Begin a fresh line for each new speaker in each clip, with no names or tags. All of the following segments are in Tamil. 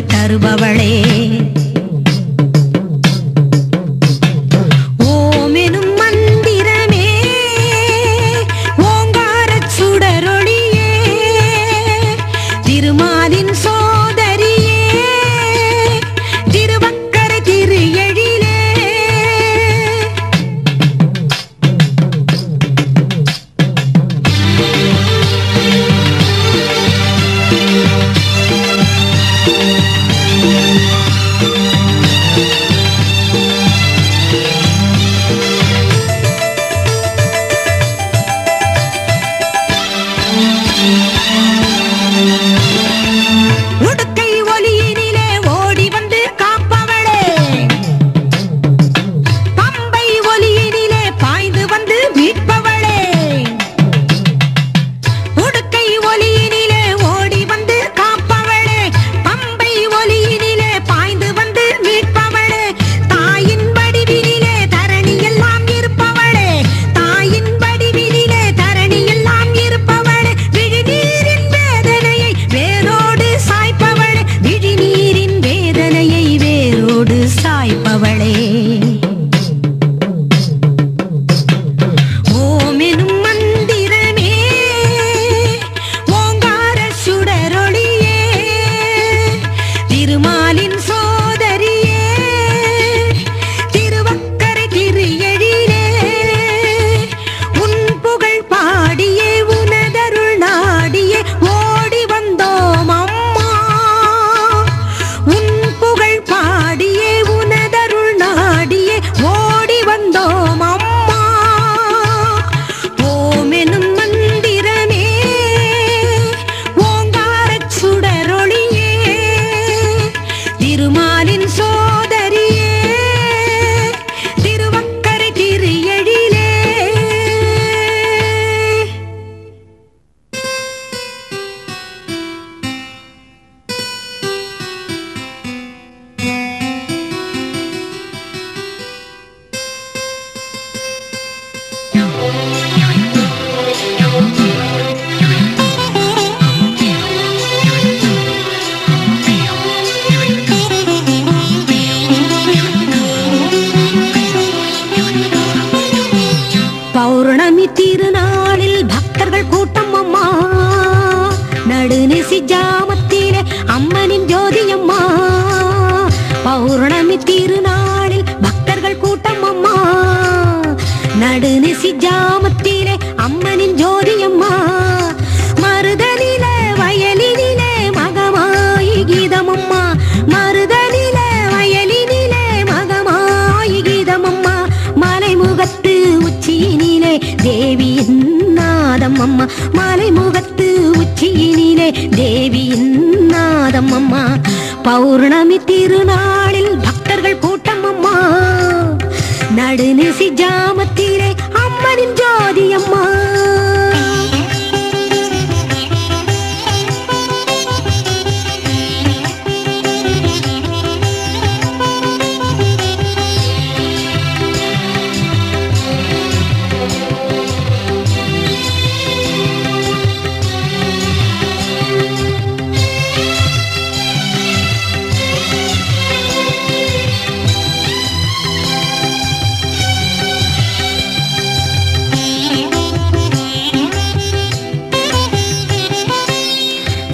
தருபவளே ஓமெனும் மந்திரமே ஓங்காரச் சுடரொளியே திருமாலின் சோதரியே திருவக்கரை திரு எழிலே உடுக்கை ஒலியினிலே ஓடி வந்து காப்பவளே பம்பை ஒலியினிலே பாய்ந்து வந்து மீட்பவளே உடுக்கை ஒலியினிலே ஓடி வந்து காப்பவளே பம்பை ஒலியினிலே பாய்ந்து வந்து மீட்பவளே தாயின் வடிவினிலே தரணி எல்லாம் இருப்பவளே தாயின் வடிவினிலே தரணி எல்லாம் இருப்பவளே விழிநீரின் வேதனையை வேரோடு சாய்ப்பவளே விழிநீரின் வேதனையை வேரோடு சாய்ப்பவளே ஓமெனும் மந்திரமே ஓங்கார சுடரொளியே திருமாலின் சோதரியே திருவக்கரை திரு எழிலே உன் புகழ் பாடியே உனதருள் நாடியே ஓடி வந்தோம் அம்மா உன் புகழ் பாடியே உனதருள் நாடியே ஓடி வந்தோம் அம்மா ஓமெனும் மந்திரமே ஓங்காரச் சுடரொளியே திருமாலின் சோதரியே திருவக்கரை திரு எழிலே பௌர்ணமி திருநாளில் பக்தர்கள் கூட்டம் அம்மா நடுநிசி ஜாமத்திலே அம்மனின் ஜோதி அம்மா பௌர்ணமி திருநாளில் பக்தர்கள் கூட்டம் அம்மா நடுநிசி ஜாமத்திலே அம்மனின் ஜோதி அம்மா மருதனிலே வயலினிலே மகமாயி கீதம் அம்மா மருதனிலே வயலினிலே மகமாயி கீதம் அம்மா மலைமுகத்து உச்சியினிலே தேவியின் நாதம் அம்மா மலைமுகத்து உச்சியினிலே தேவியின் நாதம் அம்மா பௌர்ணமி திருநாளில் பக்தர்கள் கூட்டம் அம்மா நடுநிசி ஜாமத்திலே அம்மனின் ஜோதி அம்மா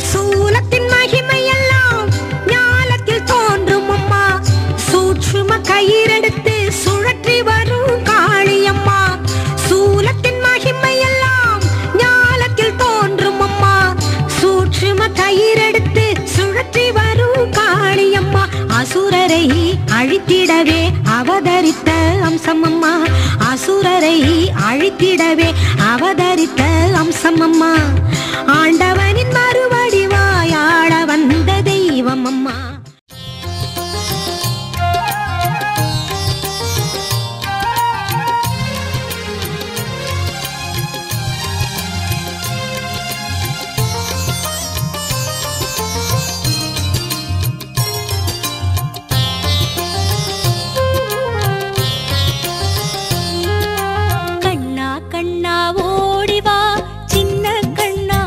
சூலத்தின் மகிமையெல்லாம் ஞாலத்தில் தோன்றும் அம்மா சூட்சும கயிறெடுத்து சுழற்றி வரும் காளியம்மா சூலத்தின் மகிமையெல்லாம் ஞாலத்தில் தோன்றும் அம்மா சூட்சும கயிறெடுத்து சுழற்றி வரும் காளியம்மா அசுரரை அழித்திடவே அவதரித்த அம்சம் அம்மா அசுரரை அழித்திடவே அவதரித்த அம்சம் அம்மா ஆண்டவனின் மறுவடிவாய் ஆட வந்த தெய்வம் அம்மா
கண்ணா கண்ணா ஓடிவா சின்ன கண்ணா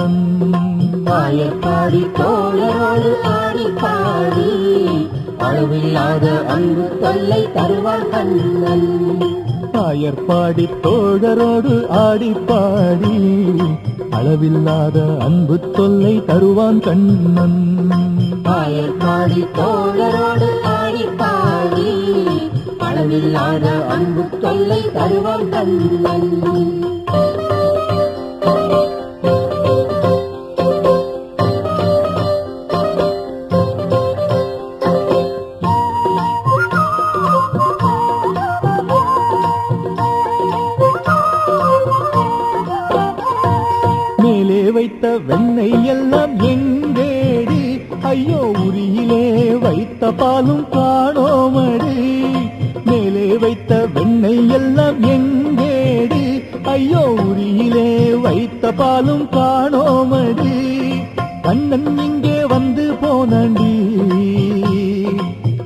கண்ணன்.
ஆயப்பாடி தோழரோடு ஆடி பாடி அளவில்லாத அன்பு தொல்லை தருவான் கண்ணன்.
ஆயர்பாடி தோழரோடு ஆடி பாடி அளவில்லாத அன்பு தொல்லை தருவான் கண்ணன்.
ஆயப்பாடி தோழரோடு ஆடி பாடி அளவில்லாத அன்பு தொல்லை தருவான் கண்ணன்.
மேலே வைத்த வெண்ணெய் எல்லாம் எங்கேடி, ஐயோ உரியிலே வைத்த பாலும் காணோமடி. மேலே வைத்த வெண்ணெய் எல்லாம் எங்கேடி, ஐயோ உரியிலே வைத்த பாலும் காணோமடி. கண்ணன் இங்கே வந்து போனாண்டி,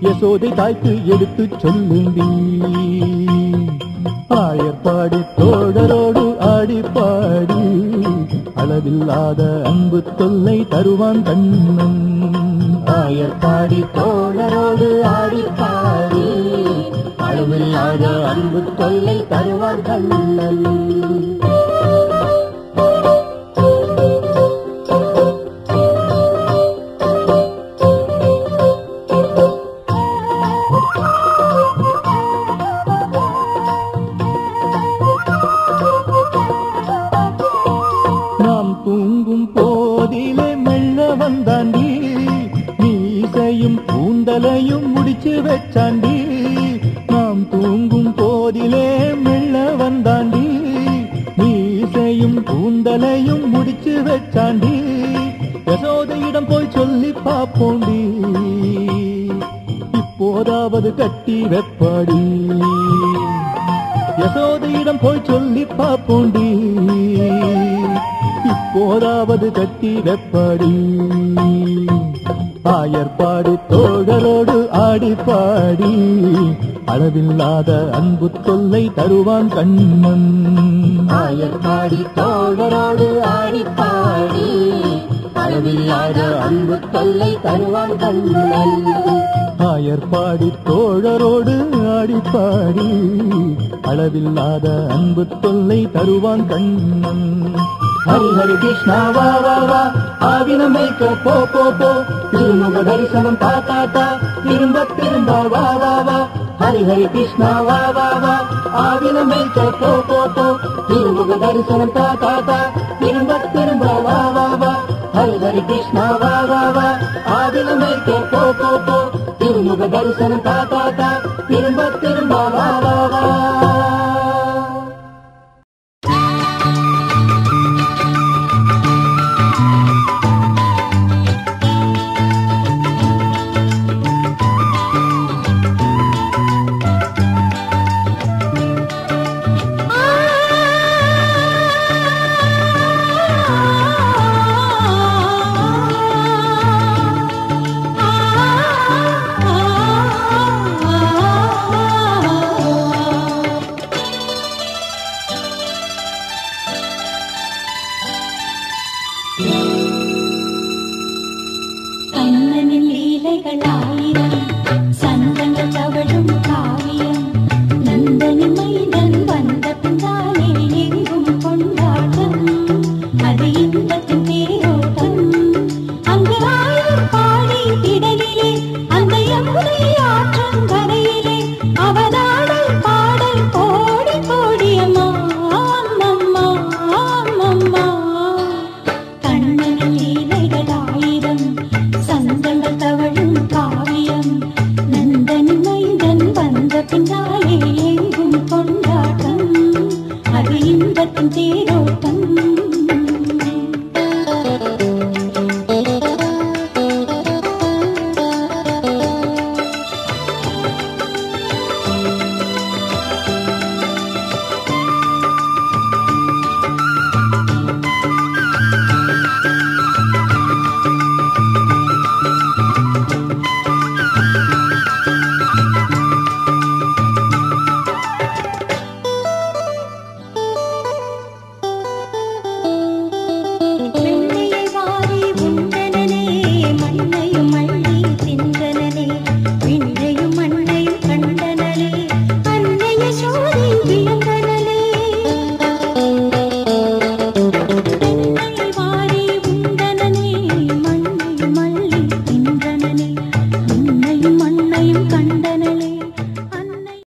யசோதை தாய்க்கு எடுத்து சொல்லேண்டி. ஆயர்பாடி தோழரோடு ஆடி பாடி அளவில்லாத அன்பு தொல்லை தருவான் கண்ணன்.
ஆயப்பாடி தோழரோடு ஆடி பாடி அளவில்லாத அன்பு தொல்லை தருவான் கண்ணன்.
தூங்கும் போதிலே மெல்ல வந்தாண்டி, மீசையும் கூந்தலையும் முடிச்சு வச்சாண்டி. நாம் தூங்கும் போதிலே மெல்ல வந்தாண்டி, மீசையும் கூந்தலையும் முடிச்சு வச்சாண்டி. யசோதையிடம் போய் சொல்லி பாப்போண்டி, இப்போதாவது கட்டி வெப்பாடி. யசோதையிடம் போய் சொல்லி பாப்போண்டி, இப்போதாவது கட்டி வெப்பாடி. ஆயர்பாடி தோழரோடு ஆடி பாடி அளவில்லாத அன்பு தொல்லை தருவான் கண்ணன்.
ஆயப்பாடி தோழரோடு ஆடி பாடி அளவில்லாத அன்பு தொல்லை தருவான் கண்ணன்.
ஆயர்பாடி தோழரோடு ஆடி பாடி அளவில்லாத அன்பு தொல்லை தருவான் கண்ணன்.
ஹரி ஹரி கிருஷ்ணா வா வா வா ஆவினம் வைக்க போ போ போ, திருமுக தரிசனம் தா தா தா, திரும்ப திரும்ப வா வா வா. ஹரி ஹரி கிருஷ்ணா வா வா வா ஆவினம் வைக்க போ போ போ, திருமுக தரிசனம் தா தா தா, திரும்ப திரும்ப வா வா வா. ஹரி ஹரி கிருஷ்ணா வா வா வா ஆவினம் வைக்க போ போ போ, திருமுக தரிசனம் தா தா தா, திரும்ப திரும்ப வா வா வா.
கண்ணனின் லீலைகள் ஆயிரம்